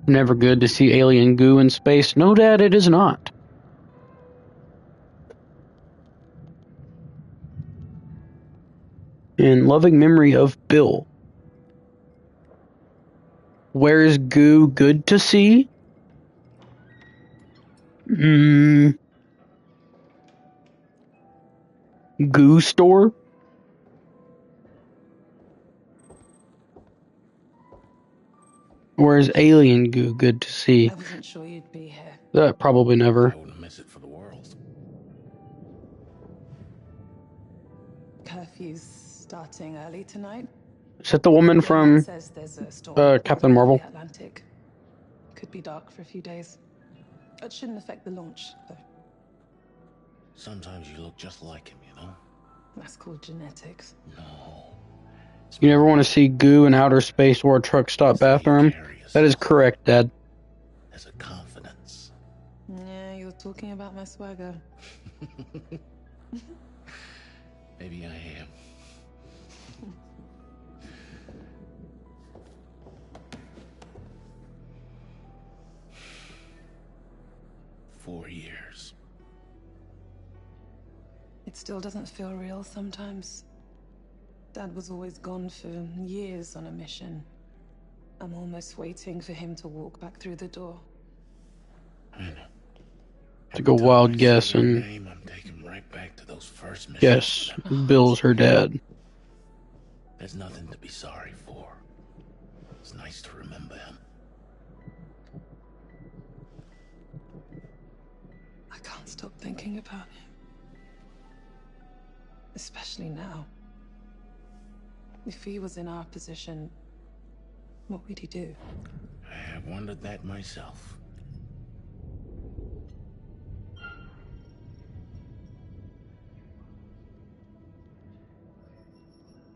Never good to see alien goo in space. No, Dad, it is not. In loving memory of Bill. Where is goo good to see? Goo store? Where's alien goo good to see? I wasn't sure you'd be here. Probably never. I wouldn't miss it for the world. Curfew's starting early tonight. Is that the woman from says there's a storm Captain Marvel? the Atlantic. Could be dark for a few days. It shouldn't affect the launch, though. Sometimes you look just like him, you know? That's called genetics. No. You never want to see goo in outer space or a truck stop bathroom? That is correct, Dad. There's a confidence. Yeah, you're talking about my swagger. Maybe I am. Four years. It still doesn't feel real sometimes. Dad was always gone for years on a mission. I'm almost waiting for him to walk back through the door. I know. Take a wild guess and I'm taken right back to those first missions. yes, Bill's her dad. There's nothing to be sorry for. It's nice to remember him. I can't stop thinking about him. Especially now. If he was in our position, what would he do? I have wondered that myself.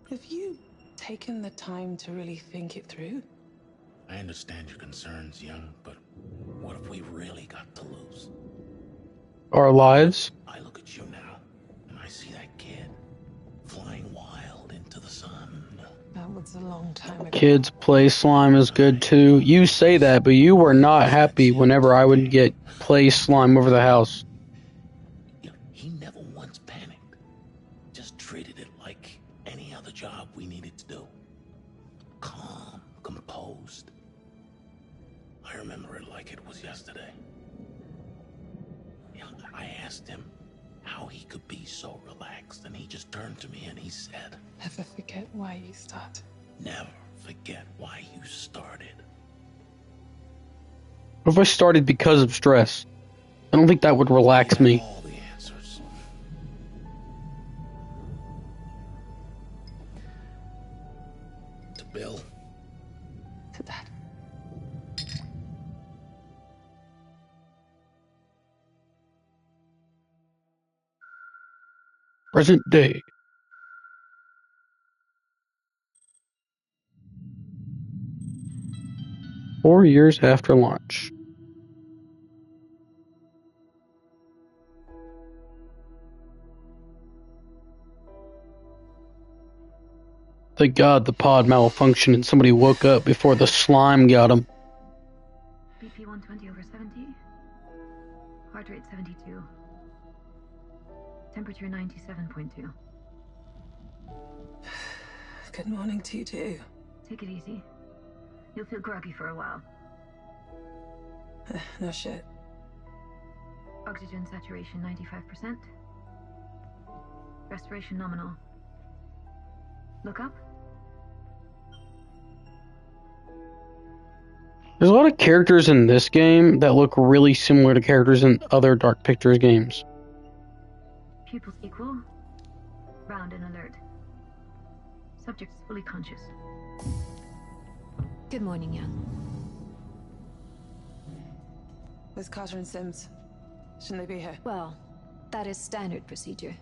Have you taken the time to really think it through? I understand your concerns, young, but what have we really got to lose? Our lives? I look at you now, and I see that kid flying wild into the sun. That was a long time ago. Kids play slime is good too. You say that, but you were not happy whenever I would get play slime over the house. You know, he never once panicked. Just treated it like any other job we needed to do. Calm, composed. I remember it like it was yesterday. You know, I asked him how he could be so relaxed, and he just turned to me and he said, Never forget why you start. never forget why you started. What if I started because of stress? I don't think that would relax We me. have all the answers. To Bill. To that. Present day. Four years after launch. Thank God the pod malfunctioned and somebody woke up before the slime got him. BP 120 over 70. Heart rate 72. Temperature 97.2. Good morning to you too. Take it easy. You'll feel groggy for a while. No shit. Oxygen saturation 95%. Respiration nominal. Look up. There's a lot of characters in this game that look really similar to characters in other Dark Pictures games. Pupils equal. Round and alert. Subject is fully conscious. Good morning, young. Where's Carter and Sims? Shouldn't they be here? Well, that is standard procedure.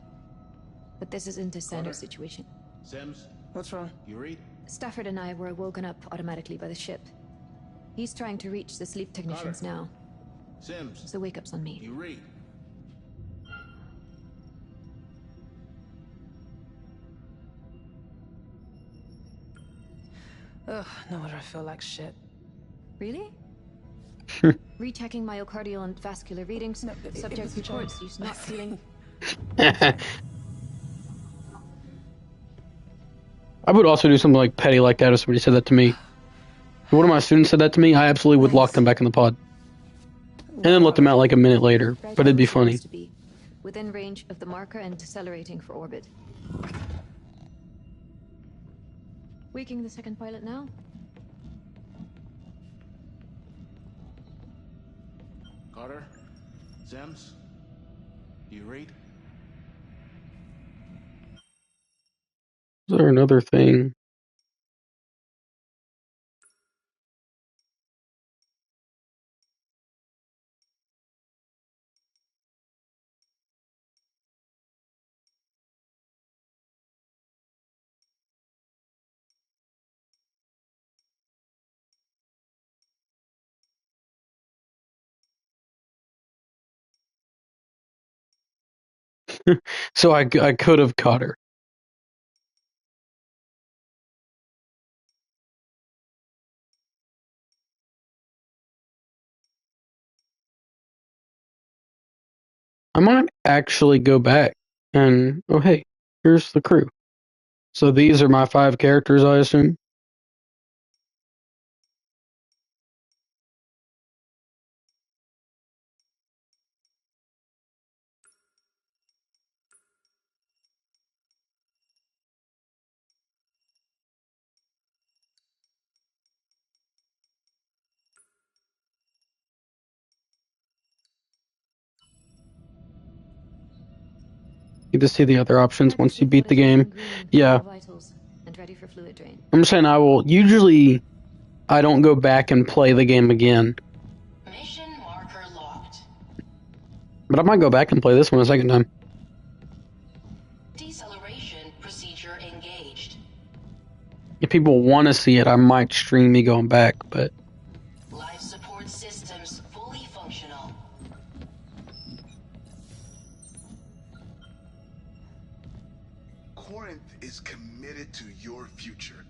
But this isn't a standard situation. Sims, What's wrong? you read? Stafford and I were woken up automatically by the ship. He's trying to reach the sleep technicians now, Sims, so wake-up's on me. you read? Ugh, no wonder I feel like shit. Really? Rechecking myocardial and vascular readings. No, it Subject was a joke. reports he's not feeling. I would also do something like petty like that if somebody said that to me. If one of my students said that to me, I absolutely would lock them back in the pod. And then let them out like a minute later. Right But it'd be where it's funny. supposed to be, within range of the marker and decelerating for orbit. Waking the second pilot now. Carter? Sims? Do you read? Is there another thing? So I could have caught her. I might actually go back and, oh hey, here's the crew. So these are my 5 characters, I assume? You just see the other options once you beat the game. Yeah. Vitals and ready for fluid drain. I'm saying I will, usually I don't go back and play the game again. Mission marker locked. But I might go back and play this one a second time. Deceleration procedure engaged. If people want to see it, I might stream me going back, but... Life support systems fully functional. Corinth is committed to your future.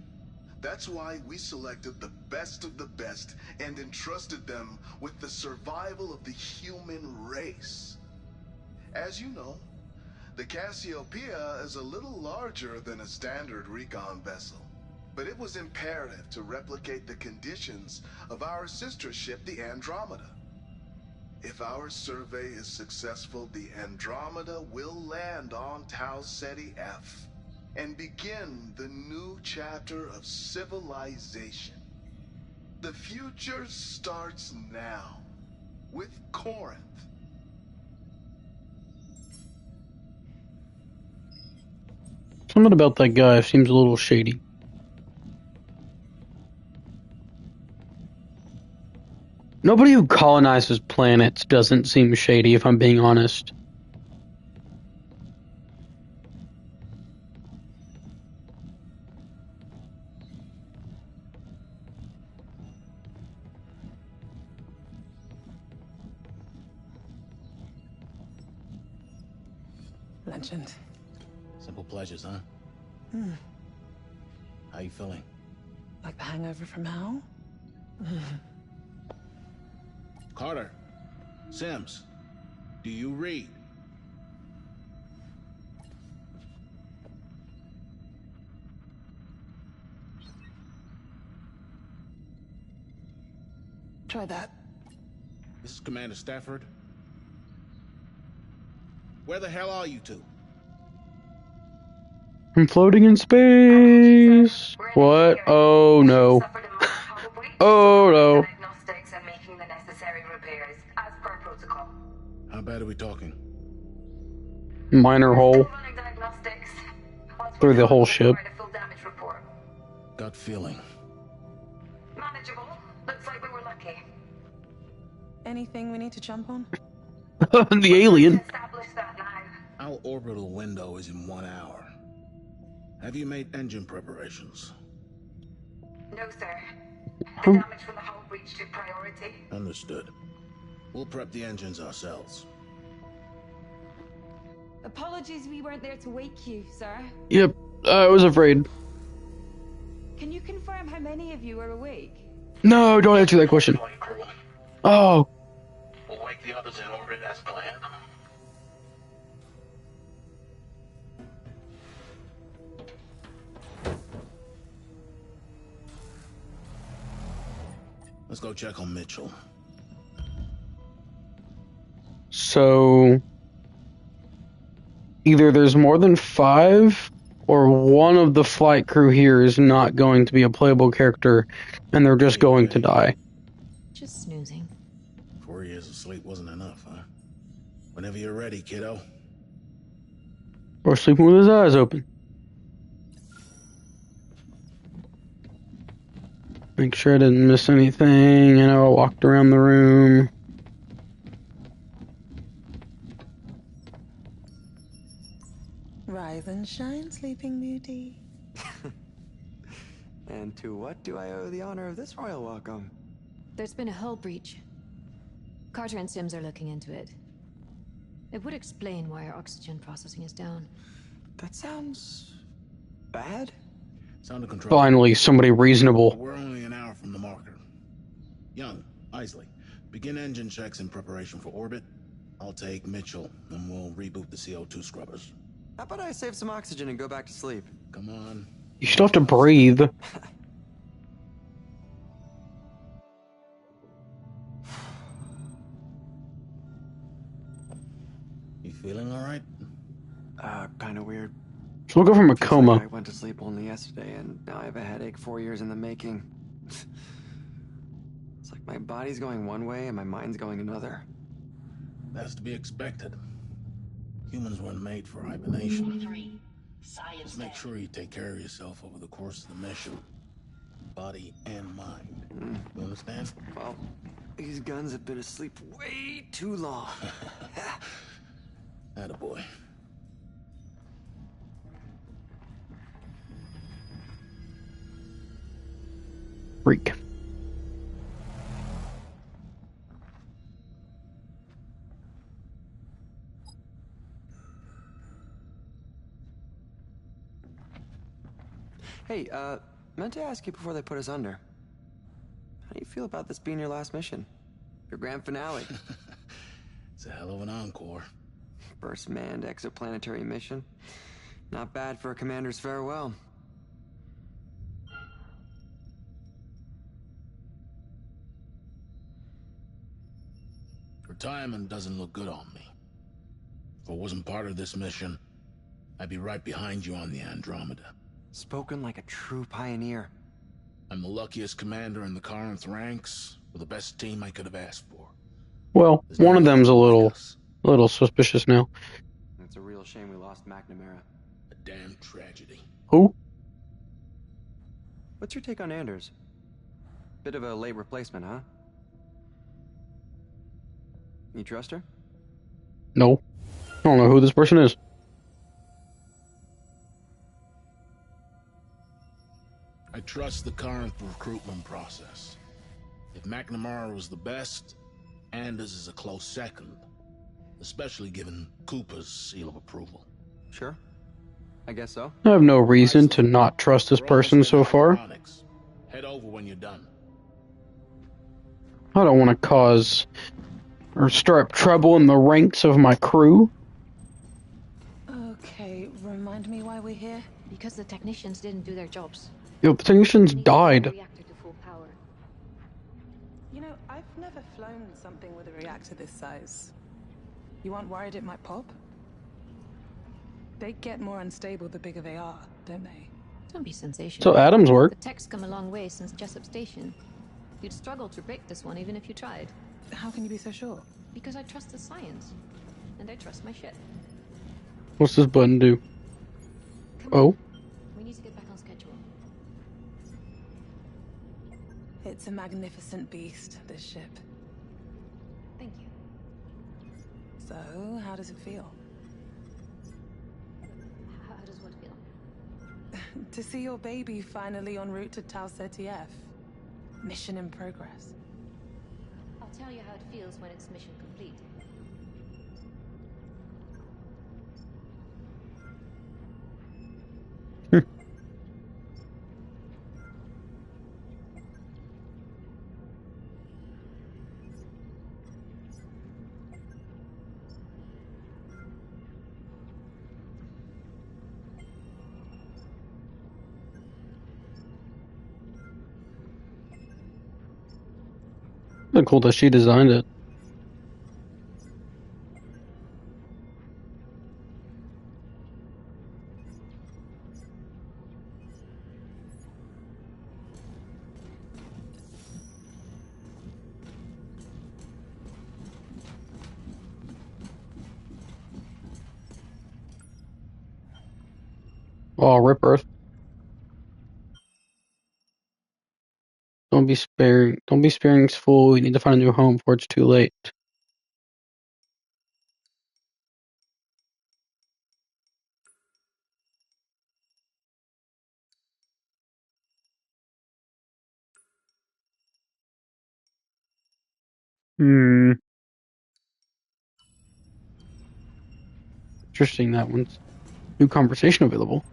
That's why we selected the best of the best and entrusted them with the survival of the human race. As you know, the Cassiopeia is a little larger than a standard recon vessel, but it was imperative to replicate the conditions of our sister ship, the Andromeda. If our survey is successful, the Andromeda will land on Tau Ceti F and begin the new chapter of civilization. The future starts now, with Corinth. Something about that guy seems a little shady. Nobody who colonizes planets doesn't seem shady, if I'm being honest. Legend. Simple pleasures, huh? How you feeling? Like the hangover from hell? Carter. Sims. Do you read? Try that. This is Commander Stafford. Where the hell are you two? I'm floating in space. What? Oh no. Oh no. Diagnostics and making the necessary repairs as per protocol. How bad are we talking? Minor hole Still running diagnostics. Once we're through the done, whole we'll ship. provide a full damage report. Gut feeling. Manageable. Looks like we were lucky. Anything we need to jump on? The alien. Establish that now. Our orbital window is in 1 hour. Have you made engine preparations? No, sir. The damage from the hull breach took priority. Understood. We'll prep the engines ourselves. Apologies we weren't there to wake you, sir. Yep, I was afraid. Can you confirm how many of you are awake? No, don't answer that question. Oh, We'll wake the others in orbit as planned. Let's go check on Mitchell. so either there's more than 5, or one of the flight crew here is not going to be a playable character, and they're just going to die. Just snoozing. 4 years of sleep wasn't enough, huh? Whenever you're ready, kiddo. Or sleeping with his eyes open. Make sure I didn't miss anything. I walked around the room. Rise and shine, Sleeping Beauty. And to what do I owe the honor of this royal welcome? There's been a hull breach. Carter and Sims are looking into it. It would explain why our oxygen processing is down. That sounds bad. Sound of control. Finally, somebody reasonable. We're only an hour from the marker. Young, Isley, begin engine checks in preparation for orbit. I'll take Mitchell, and we'll reboot the CO2 scrubbers. How about I save some oxygen and go back to sleep? Come on. You still have to breathe. You feeling all right? Kind of weird. So we'll go from a Feels coma. like I went to sleep only yesterday, and now I have a headache 4 years in the making. It's like my body's going one way and my mind's going another. That's to be expected. Humans weren't made for hibernation. 3. Science Just make deck. sure you take care of yourself over the course of the mission. Body and mind. You understand? Well, these guns have been asleep way too long. Attaboy. Freak. Hey, meant to ask you before they put us under. How do you feel about this being your last mission? Your grand finale? It's a hell of an encore. First manned exoplanetary mission. Not bad for a commander's farewell. Retirement doesn't look good on me. If I wasn't part of this mission, I'd be right behind you on the Andromeda. Spoken like a true pioneer. I'm the luckiest commander in the Corinth ranks, with the best team I could have asked for. Well, There's one of nobody them's a like little us. suspicious now. It's a real shame we lost McNamara. A damn tragedy. Who? What's your take on Anders? Bit of a late replacement, huh? You trust her? No. I don't know who this person is. I trust the Corinth recruitment process. If McNamara was the best, Anders is a close second, especially given Cooper's seal of approval. Sure. I guess so. I have no reason to not trust this We're almost person at so far. hypersonics. Head over when you're done. I don't want to cause or stir up trouble in the ranks of my crew. Okay, remind me why we're here? Because the technicians didn't do their jobs. Yo, the technicians Need to bring died. the reactor to full power. You know, I've never flown something with a reactor this size. You aren't worried it might pop? They get more unstable the bigger they are, don't they? Don't be sensational. So Adam's work. The tech's come a long way since Jessup Station. You'd struggle to break this one even if you tried. How can you be so sure? Because I trust the science. And I trust my ship. What's this button do? Come Oh. on. We need to get back on schedule. It's a magnificent beast, this ship. Thank you. So, how does it feel? How does what feel? To see your baby finally en route to Tau Ceti F. Mission in progress. I'll tell you how it feels when it's mission complete. cool that she designed it. Oh, rip Earth. Don't be sparing. Don't be sparing's fool. We need to find a new home before it's too late. Interesting, that one's new conversation available.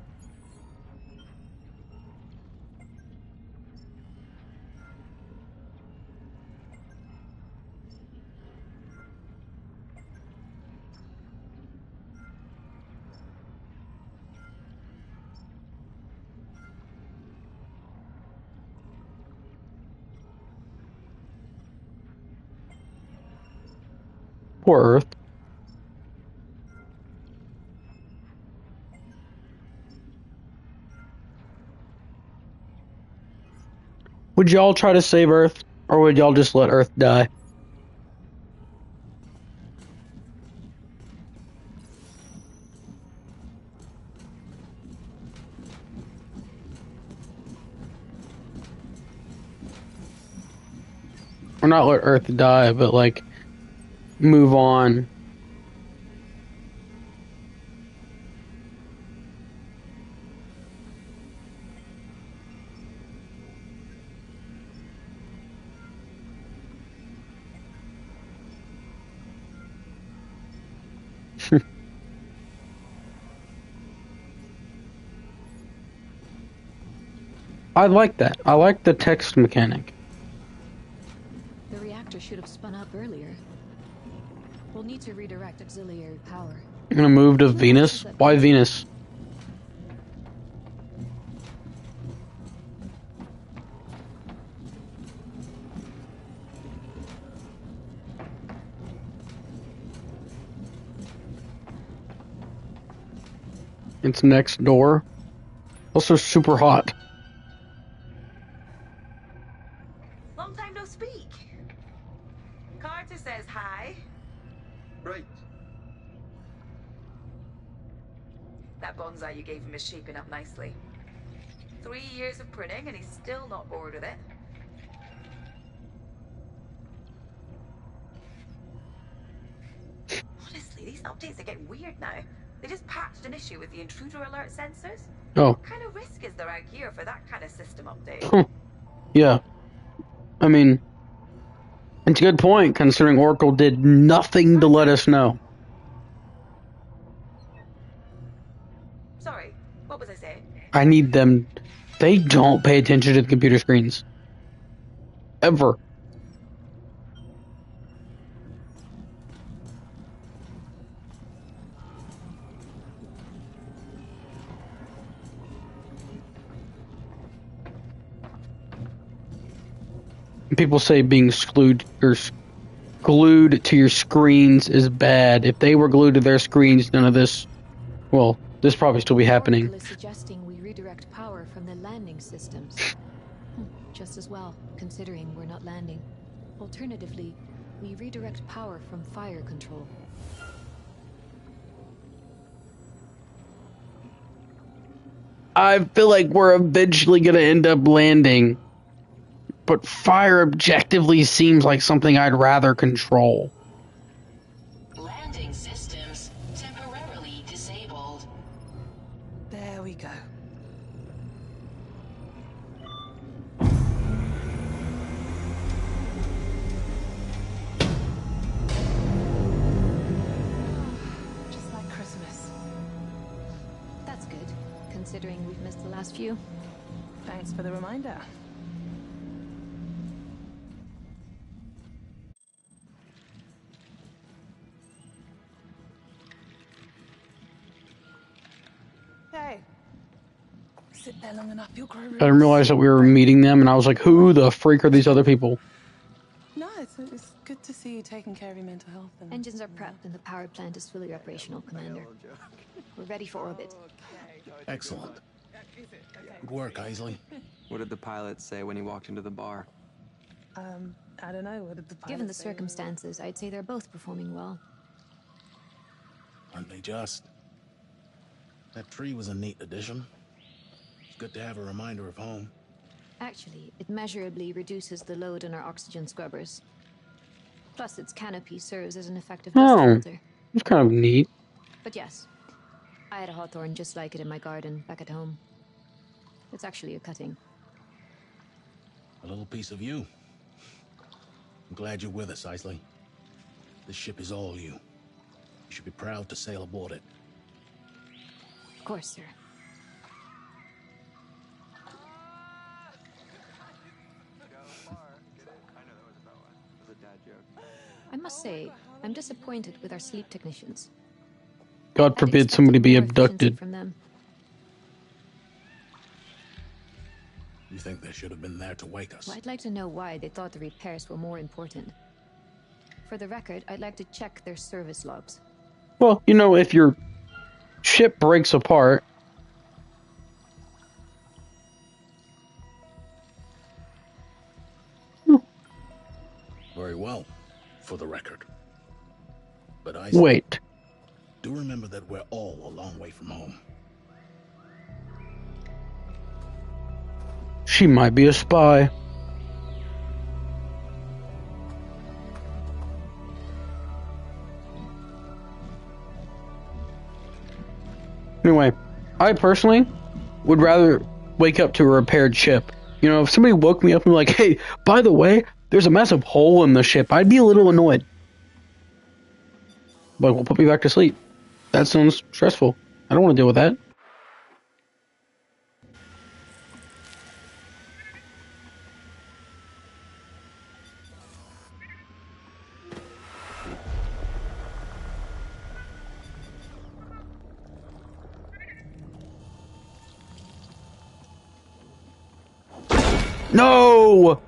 Poor Earth. Would y'all try to save Earth, or would y'all just let Earth die? Or not let Earth die, but like move on. I like that. I like the text mechanic. The reactor should have spun up earlier. We'll need to redirect auxiliary power. I'm gonna move to Venus. Why Venus? It's next door. Also super hot. Long time no speak. Carter says hi. Right. That bonsai you gave him is shaping up nicely. 3 years of printing and he's still not bored with it. Honestly, these updates are getting weird now. They just patched an issue with the intruder alert sensors. Oh. What kind of risk is there out here for that kind of system update? Yeah. I mean, it's a good point, considering Oracle did nothing to let us know. Sorry, what was I saying? I need them. They don't pay attention to the computer screens. Ever. People say being glued to your screens is bad. If they were glued to their screens, none of this, well, this probably still be happening. Oracle is suggesting we redirect power from the landing systems. Just as well, considering we're not landing. Alternatively, we redirect power from fire control. I feel like we're eventually going to end up landing. But fire objectively seems like something I'd rather control. Landing systems temporarily disabled. There we go. Just like Christmas. That's good, considering we've missed the last few. Thanks for the reminder. Hey. Sit there long enough, you'll grow roots. I didn't realize that we were meeting them, and I was like, who the freak are these other people? No, it's So it's good to see you taking care of your mental health. And Engines are prepped and the power plant is fully operational, Commander. We're ready for orbit. Excellent. Good work, Isley. What did the pilot say when he walked into the bar? I don't know. What did the pilot Given the say? circumstances, I'd say they're both performing well. Aren't they just? That tree was a neat addition. It's good to have a reminder of home. Actually, it measurably reduces the load on our oxygen scrubbers. Plus, its canopy serves as an effective dust filter. It's kind of neat. But yes, I had a hawthorn just like it in my garden back at home. It's actually a cutting. A little piece of you. I'm glad you're with us, Isley. This ship is all you. You should be proud to sail aboard it. Of course, sir. I must say, I'm disappointed with our sleep technicians. God forbid somebody be abducted. From them. You think they should have been there to wake us? Well, I'd like to know why they thought the repairs were more important. For the record, I'd like to check their service logs. Well, you know, if your ship breaks apart, Very well, for the record. But I wait. do remember that we're all a long way from home. She might be a spy. Anyway, I personally would rather wake up to a repaired ship. You know, if somebody woke me up and like, hey, by the way, there's a massive hole in the ship, I'd be a little annoyed. But we'll put me back to sleep. That sounds stressful. I don't want to deal with that. No!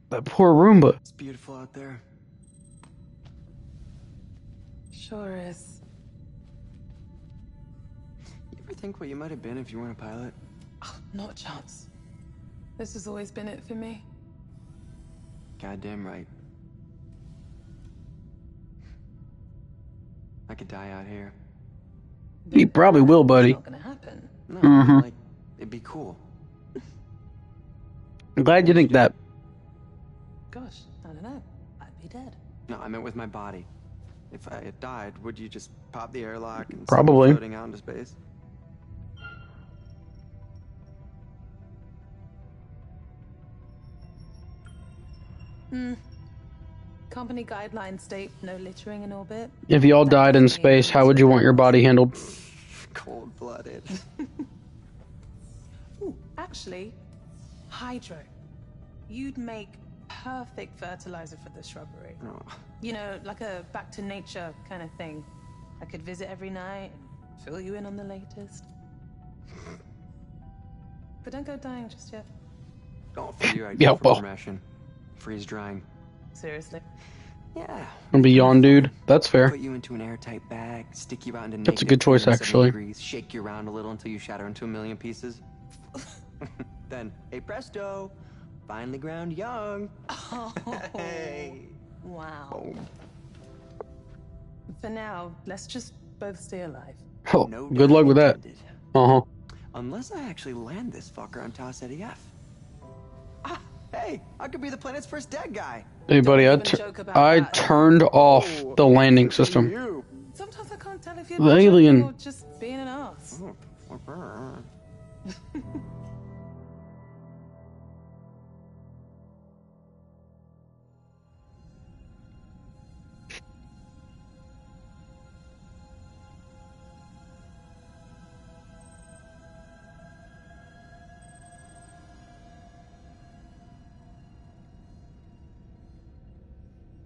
That poor Roomba. It's beautiful out there. Sure is. You ever think what you might have been if you weren't a pilot? Oh, not a chance. This has always been it for me. Goddamn right. I could die out here. You probably will, buddy. It's not gonna happen. No, like, it'd be cool. I'm glad you think that. Gosh, I don't know. I'd be dead. No, I meant with my body. If I had died, would you just pop the airlock and Probably. start floating out into space? Company guidelines state no littering in orbit. If you all died in space, how would you want your body handled? Cold-blooded. Ooh, actually, hydro. You'd make perfect fertilizer for the shrubbery. Oh. You know, like a back to nature kind of thing. I could visit every night and fill you in on the latest. But don't go dying just yet. Don't for your Yeah, idea for well. immersion. Freeze drying. Seriously. Yeah. I'm beyond, dude. That's fair. Put you into an airtight bag, stick you out into That's a naked good choice, 370 actually. degrees, shake you around a little until you shatter into a million pieces. Then, hey presto, finally ground young. Oh, Hey. wow. Boom. For now, let's just both stay alive. Oh, No good luck with that. intended. Uh-huh. Unless I actually land this fucker on Taos Eddie F. Ah, hey, I could be the planet's first dead guy. Hey, buddy, Don't even joke about I that. turned off the landing system. You. Sometimes I can't tell if you're The alien. joking or just being an ass.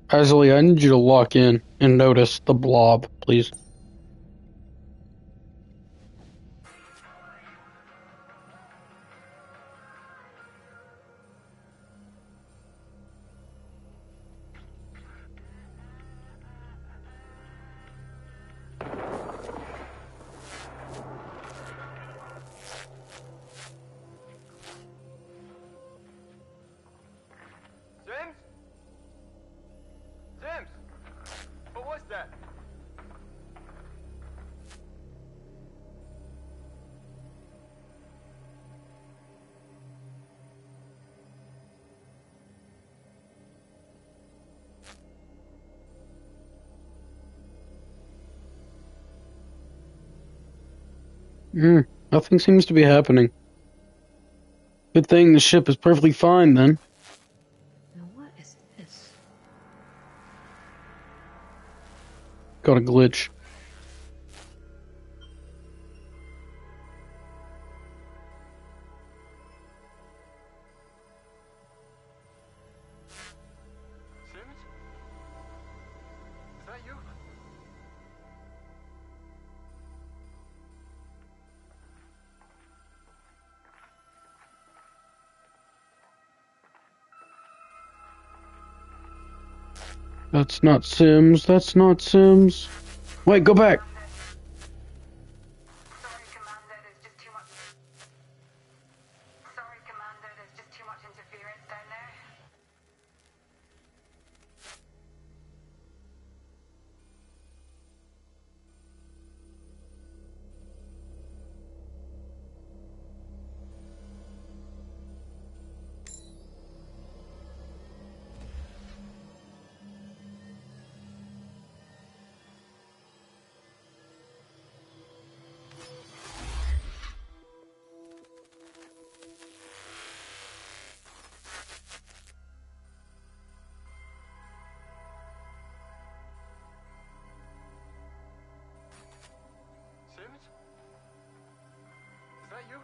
Isley, I need you to lock in and notice the blob, please. Nothing seems to be happening. Good thing the ship is perfectly fine then. Now what is this? Got a glitch. Sims? Is that you? That's not Sims. That's not Sims. Wait, go back. Sorry, Commander, there's just too much. Sorry, Commander, there's just too much interference down there. Sims? Is that you?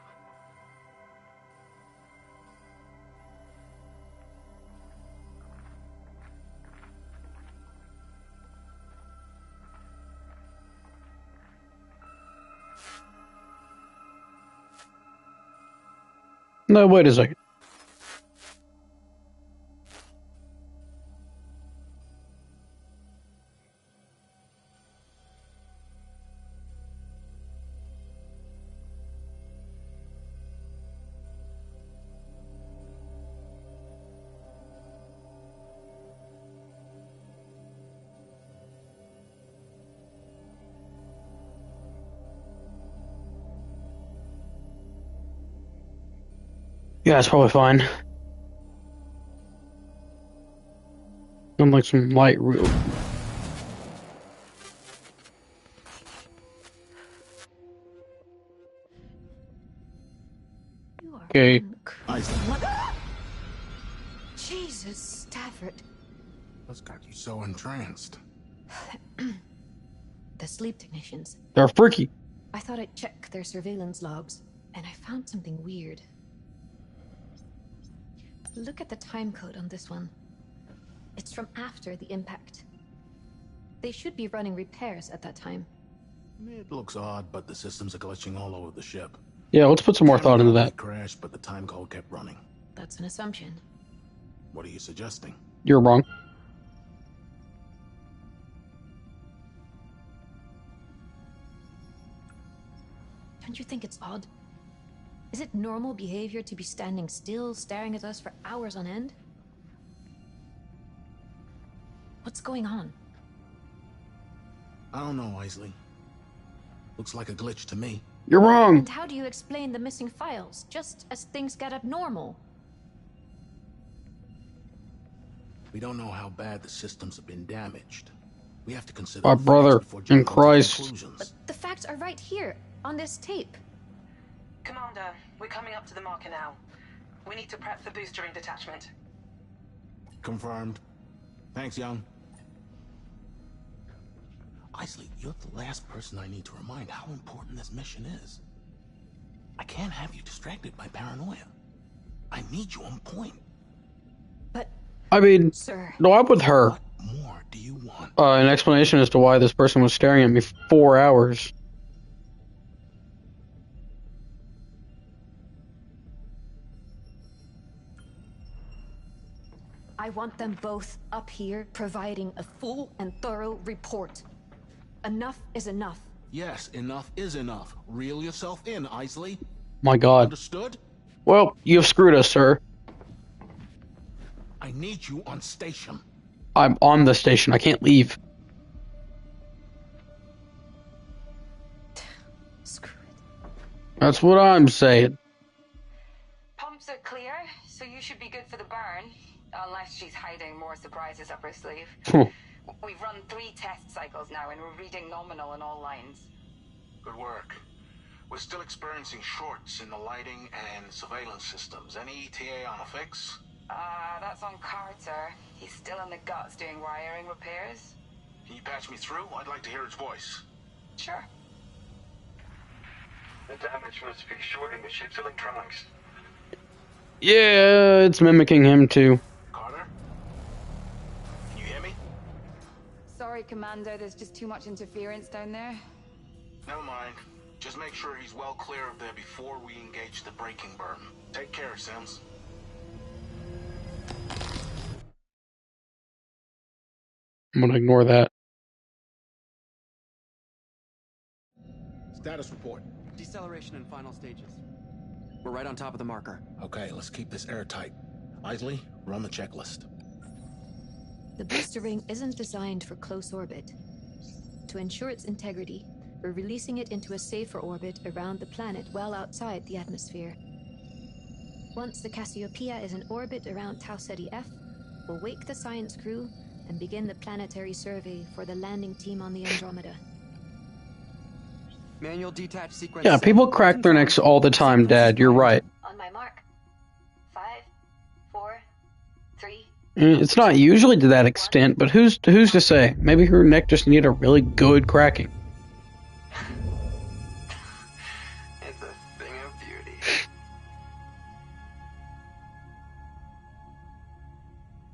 No, wait a second. Yeah, it's probably fine. I'm like some light real. You are Okay. What? Jesus, Stafford. What's got you so entranced? The sleep technicians. They're freaky. I thought I'd check their surveillance logs, and I found something weird. Look at the time code on this one. It's from after the impact. They should be running repairs at that time. It looks odd, but the systems are glitching all over the ship. Yeah, let's put some more thought into that. Crashed, but the time code kept running. That's an assumption. What are you suggesting? You're wrong. Don't you think it's odd? Is it normal behavior to be standing still, staring at us for hours on end? What's going on? I don't know, Isley. Looks like a glitch to me. You're wrong. And how do you explain the missing files, just as things get abnormal? We don't know how bad the systems have been damaged. We have to consider My the facts brother before in jumping to Christ. conclusions. But the facts are right here, on this tape. Commander, we're coming up to the marker now. We need to prep for boostering detachment. Confirmed. Thanks, Young. Isley, you're the last person I need to remind how important this mission is. I can't have you distracted by paranoia. I need you on point. But, I mean, sir, no, I'm with her. What more do you want? An explanation as to why this person was staring at me for 4 hours. I want them both up here providing a full and thorough report. Enough is enough. Yes, enough is enough. Reel yourself in, Isley. My God. Understood? Well, you've screwed us, sir. I need you on station. I'm on the station. I can't leave. Screw it. That's what I'm saying. Pumps are clear, so you should be good for the burn. Unless she's hiding more surprises up her sleeve. We've run 3 test cycles now, and we're reading nominal in all lines. Good work. We're still experiencing shorts in the lighting and surveillance systems. Any ETA on a fix? That's on Carter. He's still in the guts doing wiring repairs. Can you patch me through? I'd like to hear his voice. Sure. The damage must be shorting the ship's electronics. Yeah, it's mimicking him too. Carter? Can you hear me? Sorry, Commander, there's just too much interference down there. Never mind. Just make sure he's well clear of there before we engage the braking burn. Take care, Sims. I'm gonna ignore that. Status report. Deceleration in final stages. We're right on top of the marker. Okay, let's keep this airtight. Isley, run the checklist. The booster ring isn't designed for close orbit. To ensure its integrity, we're releasing it into a safer orbit around the planet well outside the atmosphere. Once the Cassiopeia is in orbit around Tau Ceti F, we'll wake the science crew and begin the planetary survey for the landing team on the Andromeda. Manual detach sequence. Yeah, people crack their necks all the time, Dad. You're right. On my mark. 5, 4, 3. It's not usually to that extent, but who's to say? Maybe her neck just needed a really good cracking. It's a thing of beauty.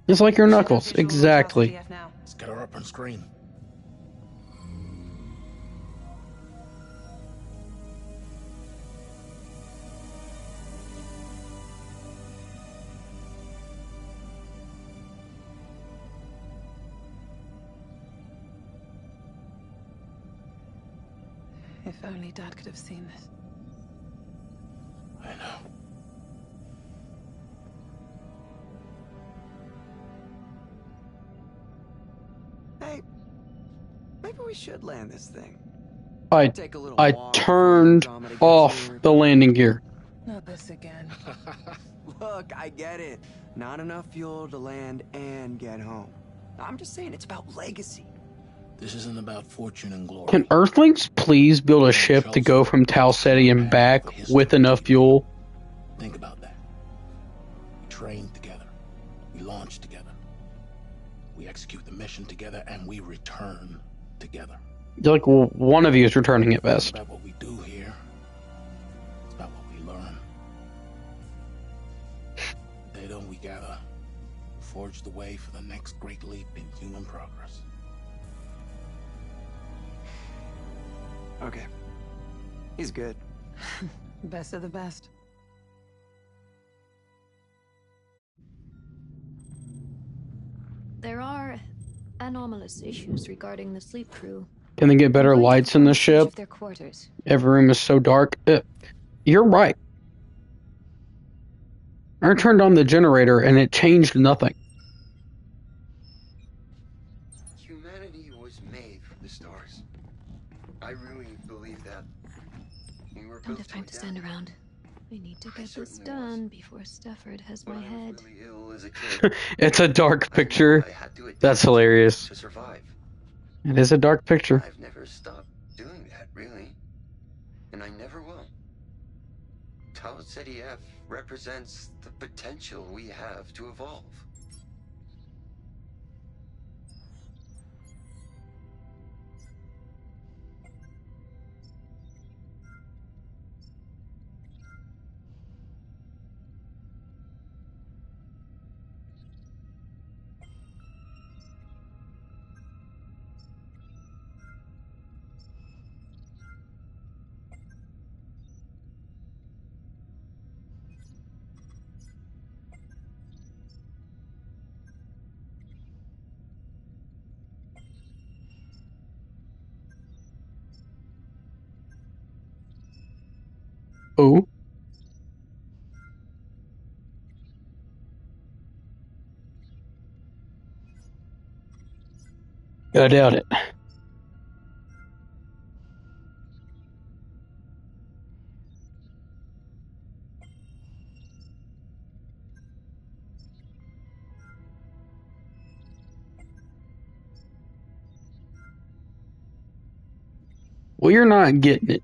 It's like your knuckles, exactly. Let's get her up on screen. If only Dad could have seen this. I know. Hey, maybe we should land this thing. I turned off the landing gear. Not this again. Look, I get it. Not enough fuel to land and get home. I'm just saying it's about legacy. This isn't about fortune and glory. Can Earthlings please build a ship to go from Tau Ceti and back with enough fuel? Think about that. We train together. We launch together. We execute the mission together, and we return together. Like, well, one of you is returning at best. It's about what we do here. It's about what we learn. Data we gather forge the way for the next great leap in human progress. Okay. He's good. Best of the best. There are anomalous issues regarding the sleep crew. Can they get better lights in the ship? Their quarters. Every room is so dark. You're right. I turned on the generator and it changed nothing. Humanity was made from the stars. I really believe that. We were Don't built have time to stand around. We need to get this done before Stafford has my head. Really ill as a kid. It's a dark picture. That's hilarious. To survive. It is a dark picture. I've never stopped doing that, really. And I never will. Tau Ceti F represents the potential we have to evolve. Oh. I doubt it. Well, you're not getting it.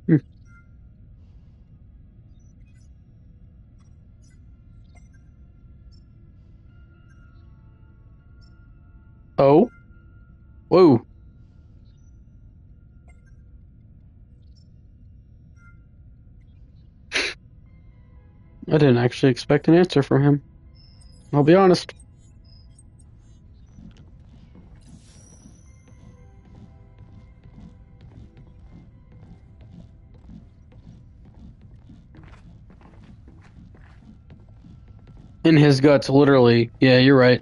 Hmm. Oh. Whoa. I didn't actually expect an answer from him. I'll be honest. In his guts, literally. Yeah, you're right.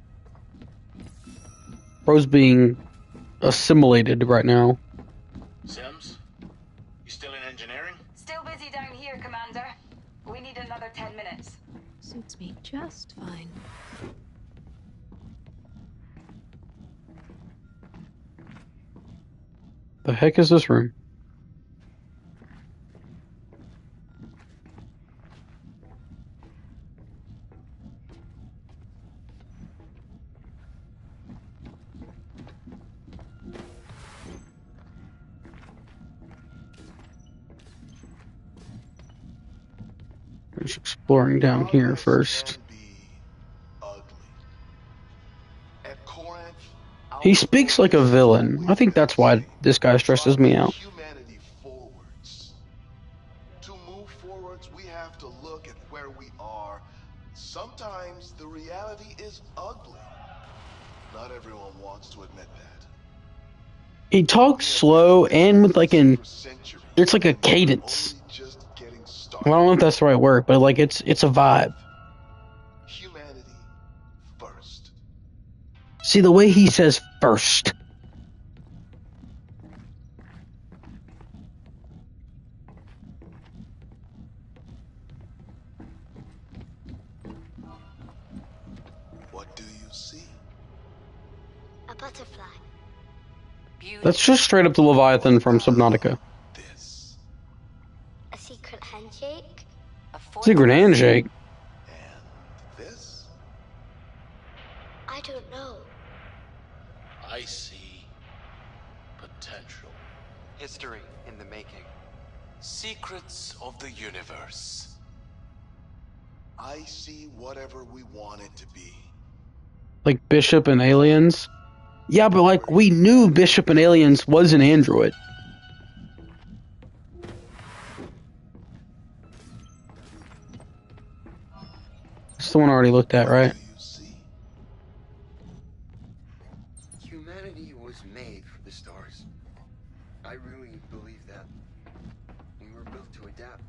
Bro's being assimilated right now. Sims, you still in engineering? Still busy down here, Commander. We need another 10 minutes. Suits me just fine. The heck is this room? Just exploring down here first. He speaks like a villain. I think that's why this guy stresses me out. Humanity forwards. To move forwards, we have to look at where we are. Sometimes the reality is ugly. Not everyone wants to admit that. He talks slow and with like it's like a cadence. I don't know if that's the right word, but like it's a vibe. Humanity first. See the way he says first. What do you see? A butterfly. That's just straight up the Leviathan from Subnautica. This. A secret handshake. Secret handshake. And this? I don't know. I see potential. History in the making. Secrets of the universe. I see whatever we want it to be. Like Bishop and Aliens. Yeah, but like we knew Bishop and Aliens was an android. It's the one I already looked at, right? Humanity was made for the stars. I really believe that. We were built to adapt.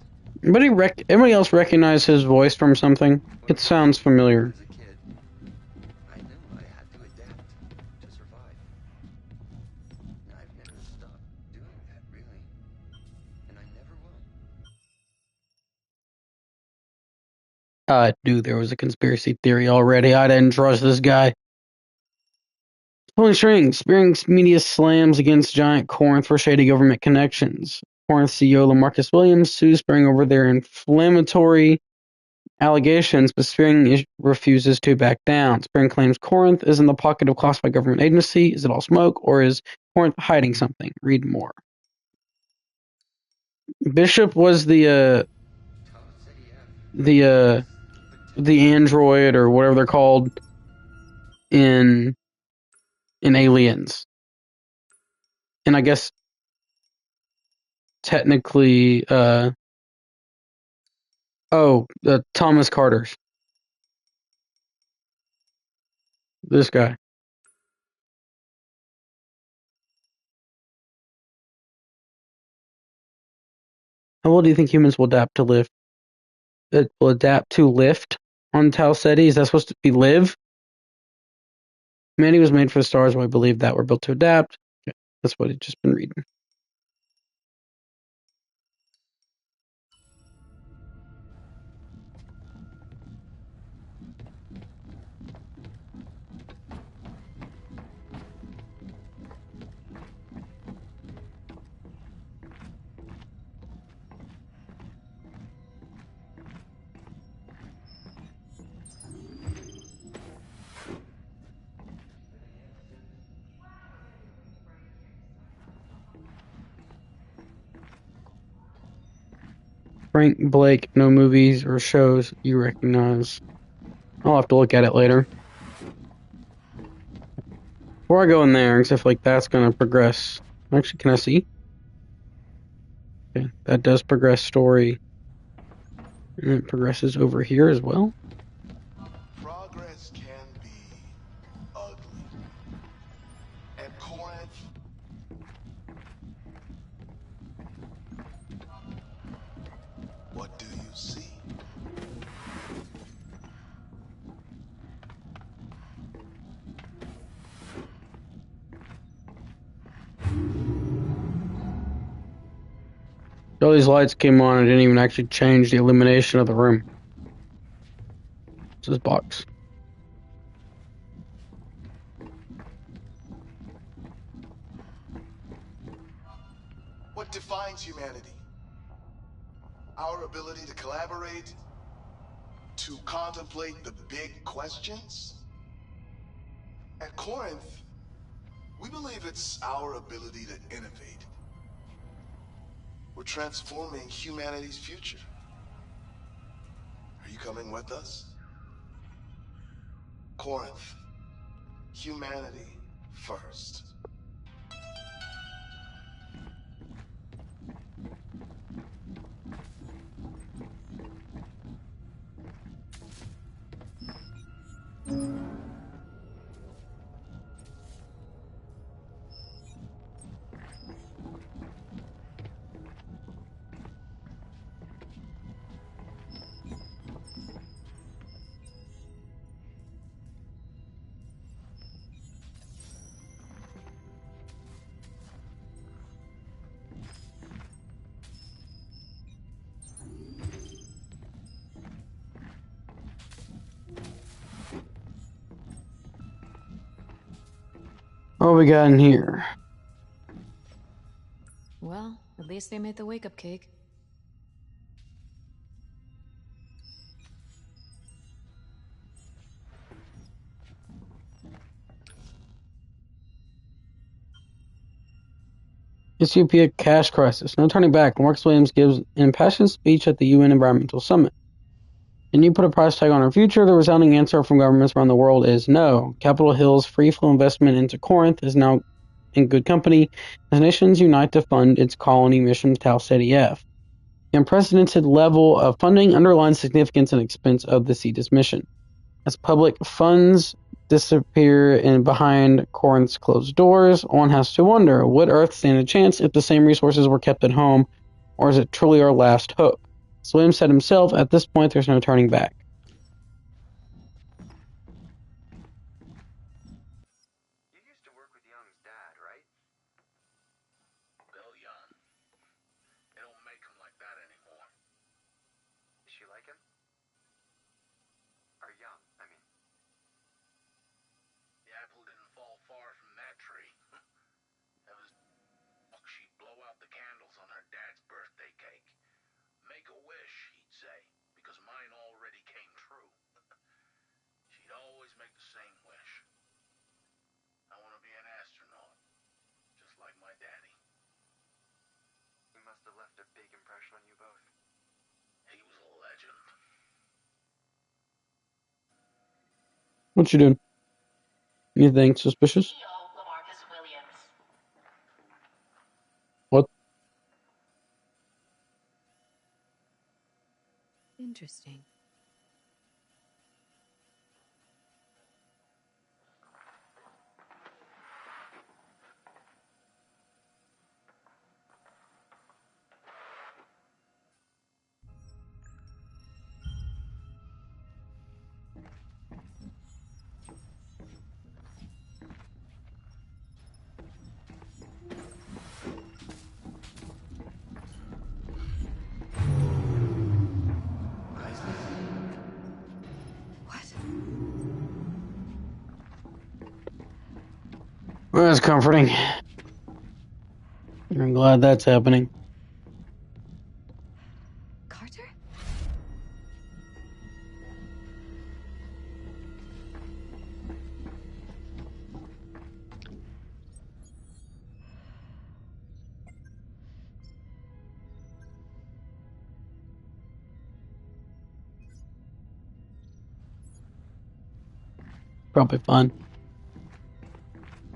Anybody else recognize his voice from something? It sounds familiar. As a kid, I knew I had to adapt to survive. And I've never stopped doing that, really. And I never will. I knew there was a conspiracy theory already. I didn't trust this guy. Pulling strings. Spearing media slams against Giant Corinth for shady government connections. Corinth CEO Lamarcus Williams sues Spearing over their inflammatory allegations, but Spearing refuses to back down. Spearing claims Corinth is in the pocket of classified government agency. Is it all smoke, or is Corinth hiding something? Read more. Bishop was the android or whatever they're called in Aliens, and I guess technically, Thomas Carter's. This guy. How well do you think humans will adapt to live? It will adapt to lift on Tau Ceti? Is that supposed to be live? Humanity was made for the stars, we believe that we're built to adapt. Yeah, that's what I've just been reading. Frank Blake, no movies or shows you recognize. I'll have to look at it later. Before I go in there, except like that's going to progress. Actually, can I see? Okay, that does progress story. And it progresses over here as well. Progress can be ugly. At Corinth, what do you see? All these lights came on and didn't even actually change the illumination of the room. It's this box. What defines humanity? Our ability to collaborate, to contemplate the big questions? At Corinth, we believe it's our ability to innovate. We're transforming humanity's future. Are you coming with us? Corinth, humanity first. What we got in here? Well, at least they made the wake-up cake. Cassiopeia cash crisis. No turning back. Marcus Williams gives an impassioned speech at the UN Environmental Summit. Can you put a price tag on our future? The resounding answer from governments around the world is no. Capitol Hill's free flow investment into Corinth is now in good company as nations unite to fund its colony mission Tau Ceti F. The unprecedented level of funding underlines the significance and expense of the CETUS mission. As public funds disappear behind Corinth's closed doors, one has to wonder, would Earth stand a chance if the same resources were kept at home, or is it truly our last hope? As Williams said himself, at this point there's no turning back. You used to work with Young's dad, right? Bill Young. They don't make him like that anymore. Is she like him? Or Young, I mean. The apple didn't fall far from that tree. That was... She'd blow out the candles on her dad's birthday cake. Make a wish, he'd say, because mine already came true. She'd always make the same wish. I want to be an astronaut, just like my daddy. He must have left a big impression on you both. He was a legend. What you doing? Anything suspicious? Marcus Williams. What? Interesting. Well, that's comforting. I'm glad that's happening. Carter? probably fine.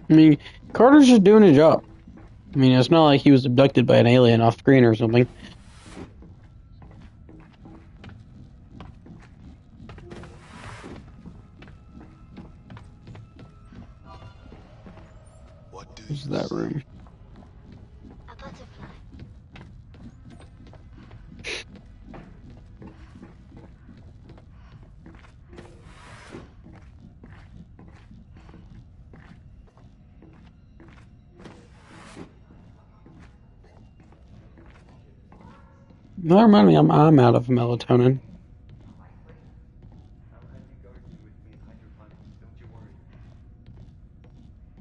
I mean, Carter's just doing his job. I mean, it's not like he was abducted by an alien off screen or something. What do This is you that see? room. A butterfly. That reminded me, I'm out of melatonin. I'll have you gardening with me in hydroponics, don't you worry.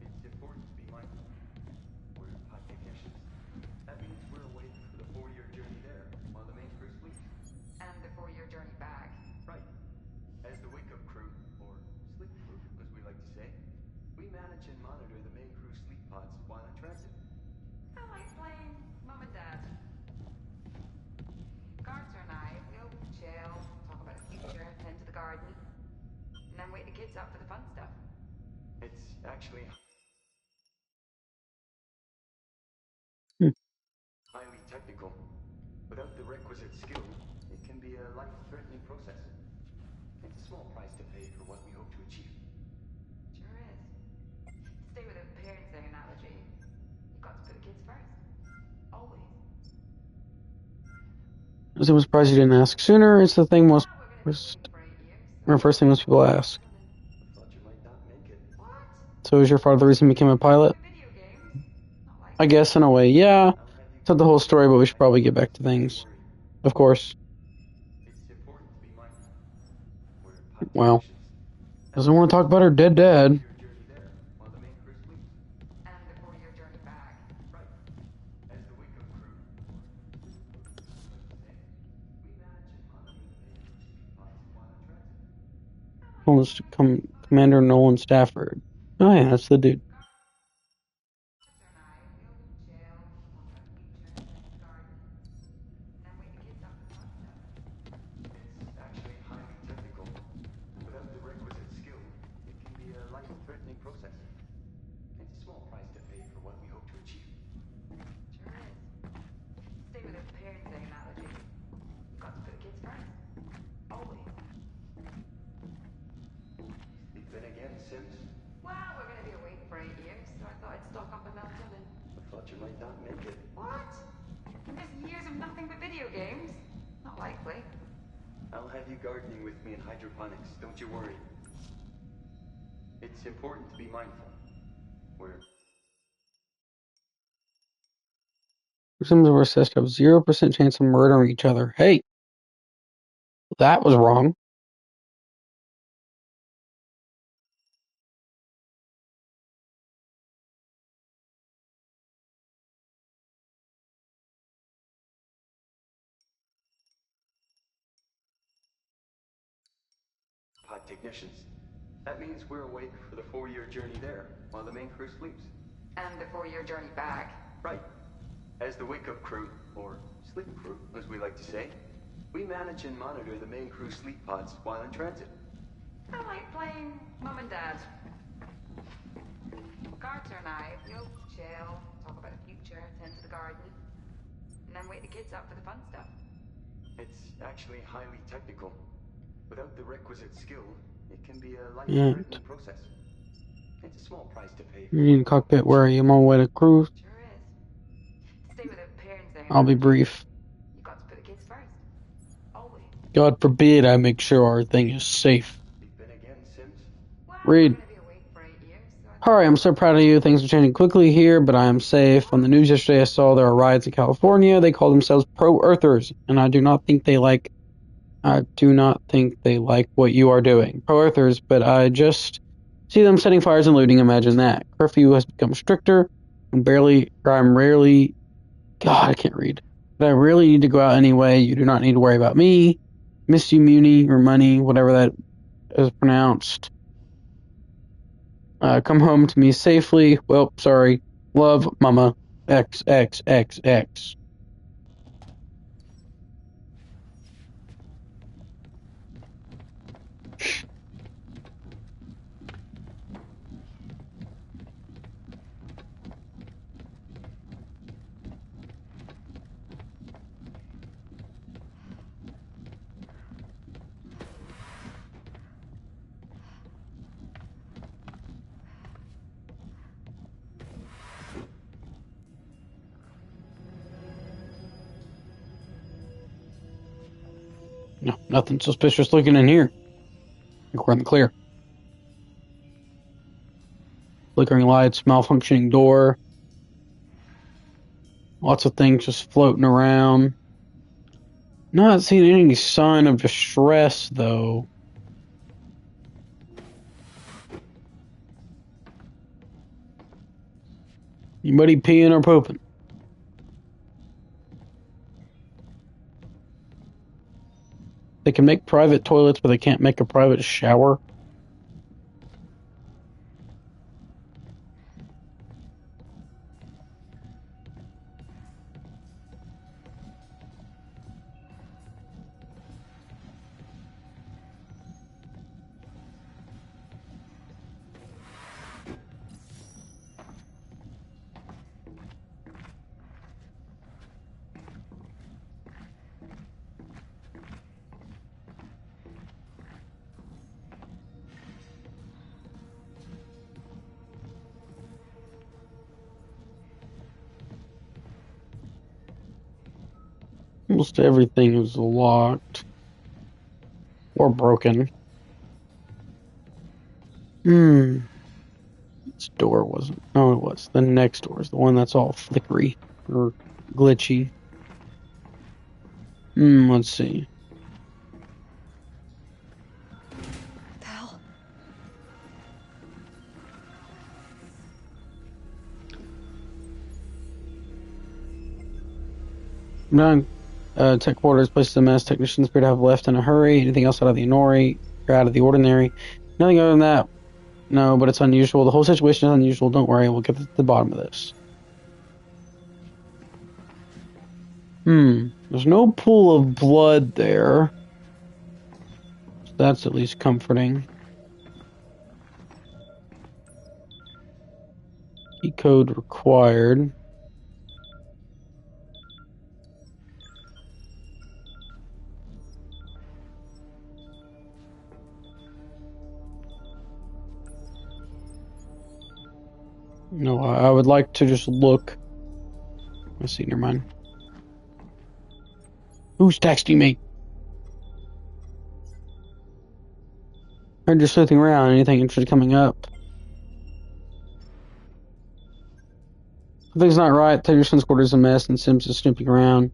It's important to be mindful. We're pod technicians. That means we're awake for the 4-year journey there, while the main crew sleeps. And the 4-year journey back. Right. As the wake-up crew, or sleep crew, as we like to say, we manage and monitor the main crew sleep pods while in transit. I like playing Mum and Dad. Carter and I, we'll chill, talk about the future, tend to the garden, and then wake the kids up for the fun stuff. It's actually highly technical. Without the requisite skill, it can be a life-threatening process. It's a small price to pay for what we hope to achieve. Sure is. To stay with a parenting analogy, you've got to put the kids first. Always. I'm surprised you didn't ask sooner. It's the thing most We're going to be first, awake for 8 years. or first thing most people ask. I thought you might not make it. What? So is your father the reason you became a pilot? Video games? Not like I guess in a way, yeah. Told the whole story, but we should probably get back to things. Of course. It's important to be mindful. We're pod Well, technicians. doesn't want to talk about her dead dad. Your journey there, while the main crew sleeps. and the 4-year journey back. Right. As the wake-up crew, or sleep crew, as we like to say, we manage and monitor the main crew sleep pods while in transit. Almost Commander Nolan Stafford. Oh yeah, that's the dude. Carter and I, we'll chill, talk about the future, tend to the garden, and then wake the kids up for the fun stuff. It's actually highly technical. Without the requisite skill, it can be a life-threatening process. It's a small price to pay for what we hope to achieve. Sure is. To stay with a parenting analogy, you've got to put the kids first. Always. Sleeping again, Sims? Well, we're going to be awake for 8 years, so I thought I'd stock up on melatonin. I thought you might not make it. What? And there's years of nothing but video games? Not likely. I'll have you gardening with me in hydroponics, don't you worry. It's important to be mindful. We're Sims were assessed to have 0% chance of murdering each other. Hey, that was wrong. pod technicians. That means we're awake for the 4-year journey there, while the main crew sleeps. And the 4-year journey back. Right. As the wake-up crew, or sleep crew, as we like to say, we manage and monitor the main crew sleep pods while in transit. I like playing Mum and Dad. Carter and I, we'll chill, talk about the future, tend to the garden, and then wake the kids up for the fun stuff. It's actually highly technical. Without the requisite skill, it can be a life-threatening process. It's a small price to pay. You need a cockpit. Where are you? I'm on my way to cruise. Sure is. To stay with a parenting I'll be brief. you've got to put the kids first. Always. God forbid I make sure our thing is safe. Sleeping again, Sims? Well, Read. we're going to be awake for 8 years, so I Alright, I'm so proud of you. Things are changing quickly here, but I am safe. On the news yesterday, I saw there are riots in California. They call themselves pro-earthers, and I do not think they like what you are doing. Pro-earthers, but I just see them setting fires and looting. Imagine that. Curfew has become stricter. I'm rarely, God, I can't read. But I rarely need to go out anyway. You do not need to worry about me. Miss you, Muni, or money, whatever that is pronounced. Come home to me safely. Well, sorry. Love, Mama. XXXX. No, nothing suspicious looking in here. I think we're in the clear. Flickering lights, malfunctioning door. Lots of things just floating around. Not seeing any sign of distress, though. Anybody peeing or pooping? They can make private toilets, but they can't make a private shower. Almost everything is locked. Or broken. This door wasn't. No, it was. The next door is the one that's all flickery or glitchy. Let's see. What the hell? None. Tech quarters, places the mass technicians appear to have left in a hurry. Anything else out of the ordinary? Nothing other than that. No, but it's unusual. The whole situation is unusual. Don't worry, we'll get to the bottom of this. There's no pool of blood there. So that's at least comforting. Key code required. No, I would like to just look. Let's see, never mind. Who's texting me? I'm just looking around. Anything interesting coming up? Something's not right. Technician's quarters a mess and Sims is snooping around.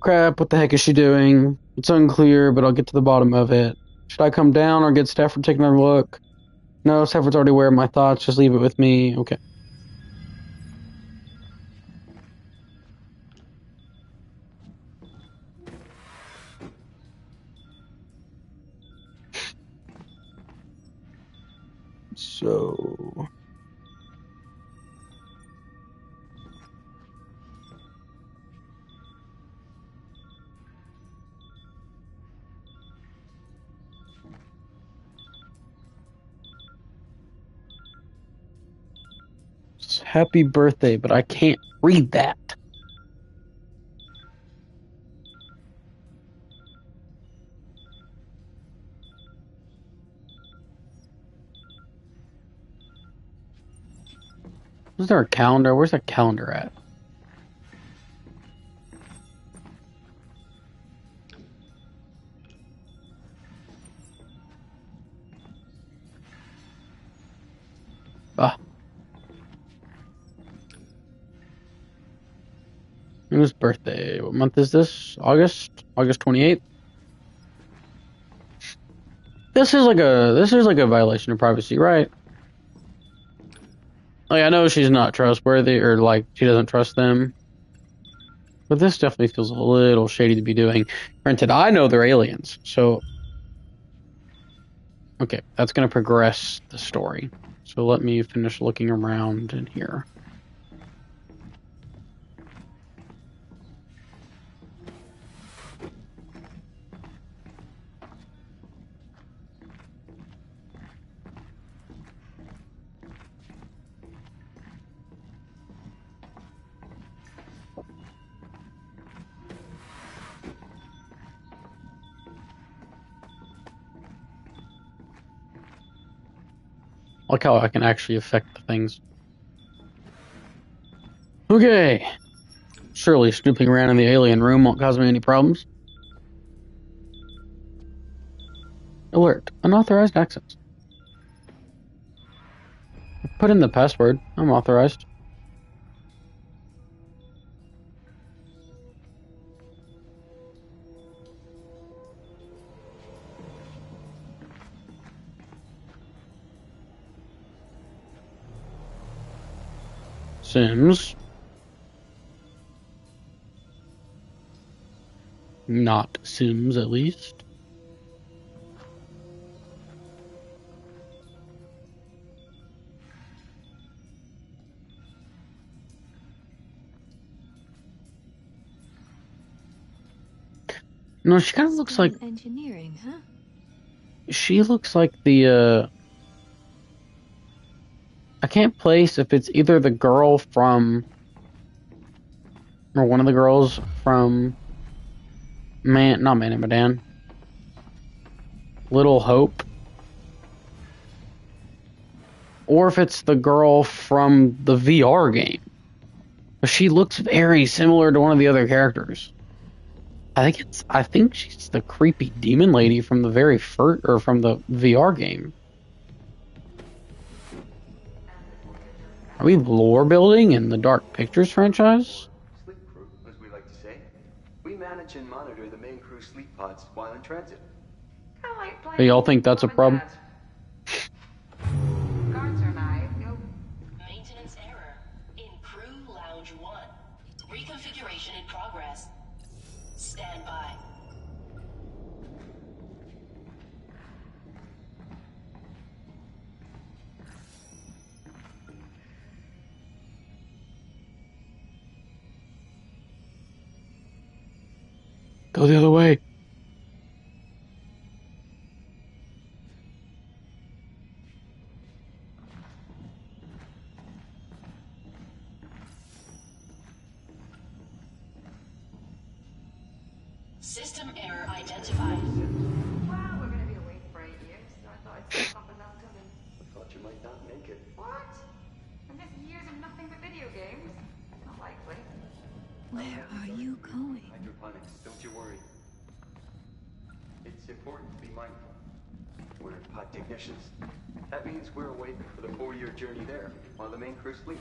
Crap, what the heck is she doing? It's unclear, but I'll get to the bottom of it. Should I come down or get Stafford taking another look? No, Stafford's already aware of my thoughts. Just leave it with me. Okay. So... happy birthday, but I can't read that. Is there a calendar? Where's that calendar at? Ah. Whose birthday? What month is this? August? August 28th? This is like a violation of privacy, right? Like, I know she's not trustworthy, or like she doesn't trust them. But this definitely feels a little shady to be doing. Granted, I know they're aliens, so okay, that's gonna progress the story. So let me finish looking around in here. Like how I can actually affect the things. Okay. Surely snooping around in the alien room won't cause me any problems. Alert. Unauthorized access. Put in the password. I'm authorized. Sims. Not Sims, at least. No, she kind of looks like engineering, huh? She looks like the I can't place if it's either the girl from or one of the girls from not Man and Medan. Little Hope. Or if it's the girl from the VR game. But she looks very similar to one of the other characters. I think she's the creepy demon lady from the very first, or from the VR game. Are we lore building in the Dark Pictures franchise? Sleep crew, as we like to say. We manage and monitor the main crew sleep pods while in transit. Kinda like playing Do y'all think that's a Mom and problem? Dad. Guards are alive. Nope. Maintenance error in Crew Lounge 1. Reconfiguration in progress. Stand by. Go the other way. System error identified. Well, we're gonna be awake for 8 years, so I thought I'd step up and not come in. I thought you might not make it. What? And this years of nothing but video games? Not likely. Where are you going? Hydroponics, don't you worry. It's important to be mindful. We're pod technicians. That means we're awake for the 4-year journey there, while the main crew sleeps.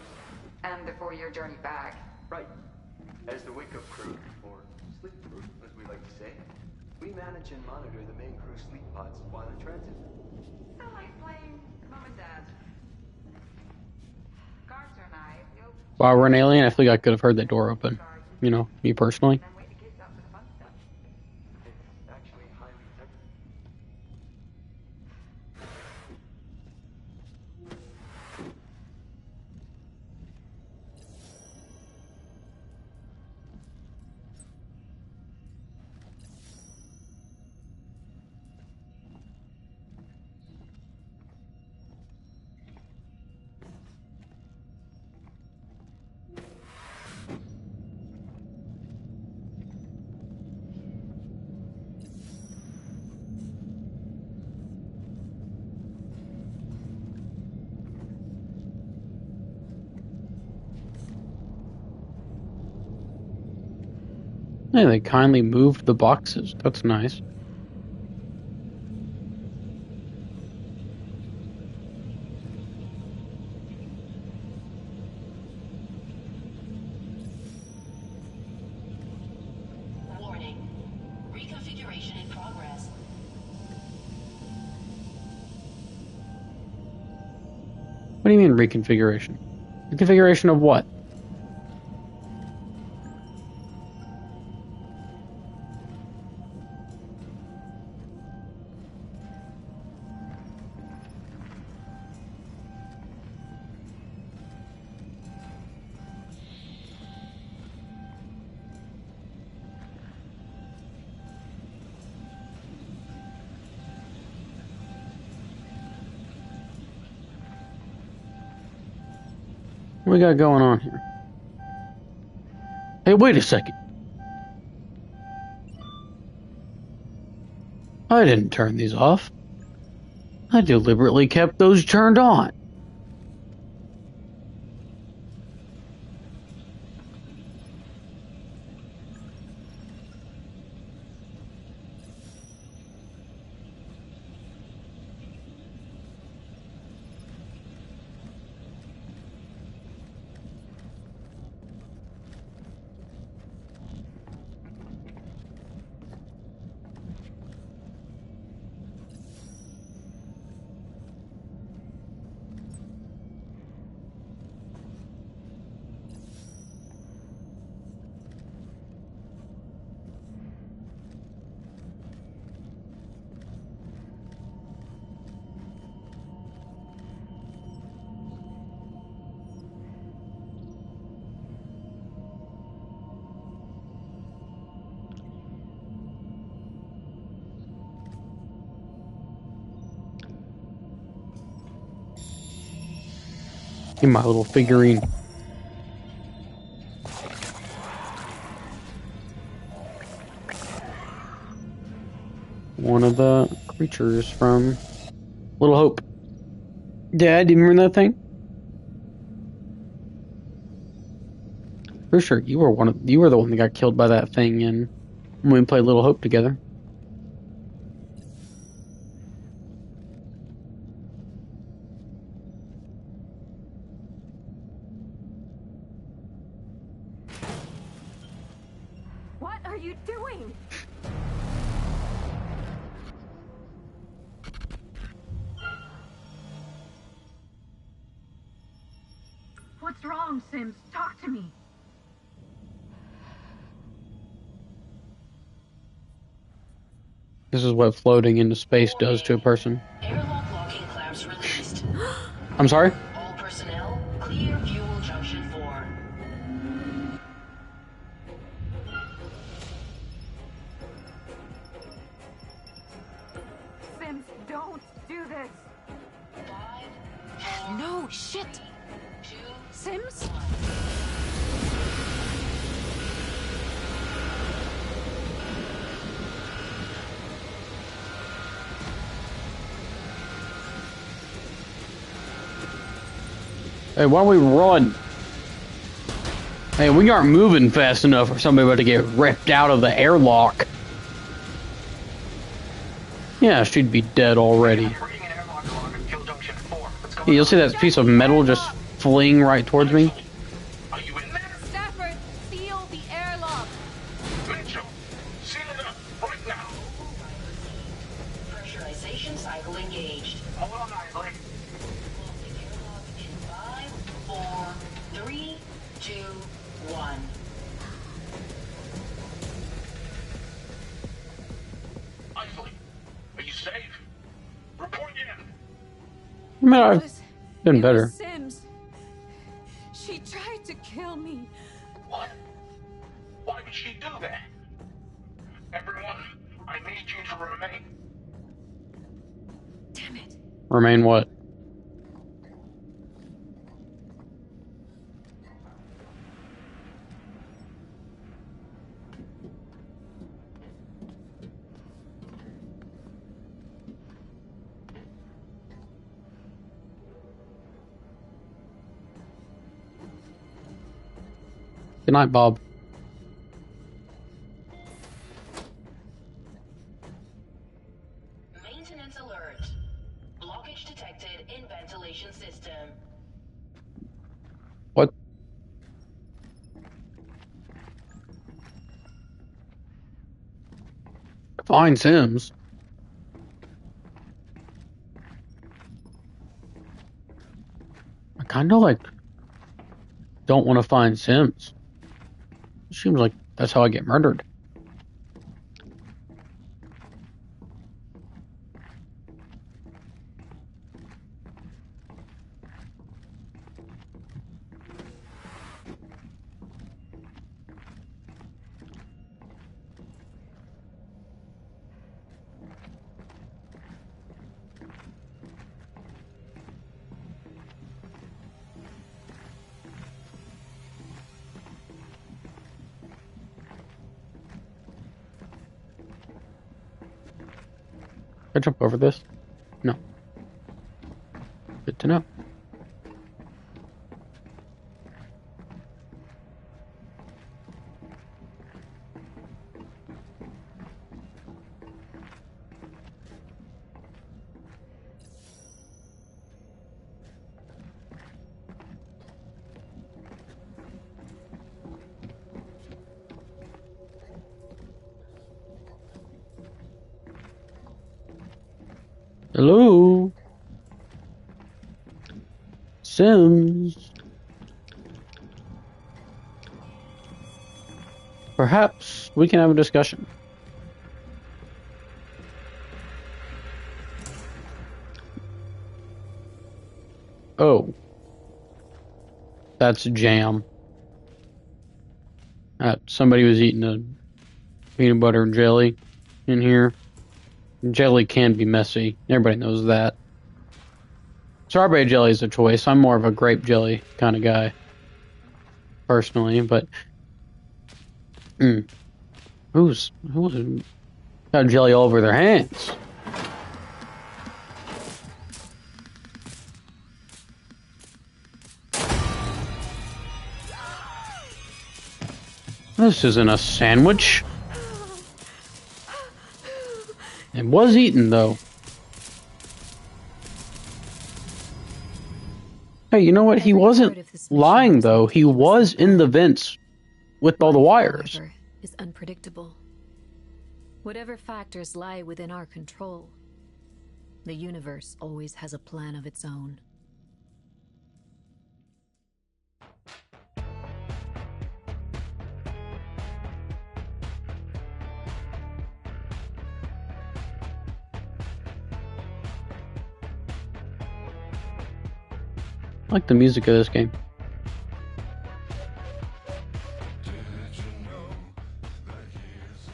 And the 4-year journey back. Right. As the wake-up crew, or sleep crew, as we like to say, we manage and monitor the main crew sleep pods while in transit. I like playing Mom and Dad. Guards are alive. Nope. While we're an alien, I feel like I could have heard that door open. You know, me personally. Then wake the kids up for the fun stuff. It's actually highly technical. Hey, they kindly moved the boxes. That's nice. Warning. Reconfiguration in progress. What do you mean reconfiguration? Reconfiguration of what? What we got going on here? Hey, wait a second. I didn't turn these off. I deliberately kept those turned on. In my little figurine. One of the creatures from Little Hope. Dad, do you remember that thing? For sure, you were the one that got killed by that thing when we played Little Hope together. What are you doing? What's wrong, Sims? Talk to me. This is what floating into space does to a person. Airlock locking clamps released. I'm sorry? All personnel, clear fuel junction 4. Sims, don't do this. 5, 4, No, shit. 2, Sims? Hey, why don't we run? Hey, we aren't moving fast enough for somebody about to get ripped out of the airlock. Yeah, she'd be dead already. Hey, you'll see that piece of metal just fling right towards me. Are you in there? Stafford, seal the airlock. Mitchell, seal it up right now. Pressurization cycle engaged. Hold on, Isley. Close the airlock in 5, 4, 3, 2, 1. Isley, are you safe? Report in. I mean, I've been better. Sims. She tried to kill me. What? Why would she do that? Everyone, I need you to remain. Damn it. Remain what? Good night, Bob. Maintenance alert. Blockage detected in ventilation system. What? Fine, Sims. I kind of don't want to find Sims. It seems like that's how I get murdered. Can I jump over this? No. Good to know. Hello? Sims? Perhaps we can have a discussion. Oh. That's jam. Somebody was eating a peanut butter and jelly in here. Jelly can be messy. Everybody knows that. Strawberry jelly is a choice. I'm more of a grape jelly kind of guy, personally. But who's got jelly all over their hands? This isn't a sandwich. It was eaten, though. Hey, you know what? He wasn't lying, though. He was in the vents with all the wires. However, is unpredictable. Whatever factors lie within our control, the universe always has a plan of its own. I like the music of this game.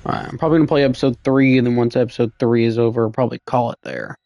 Alright, I'm probably going to play episode 3, and then once episode 3 is over, I'll probably call it there.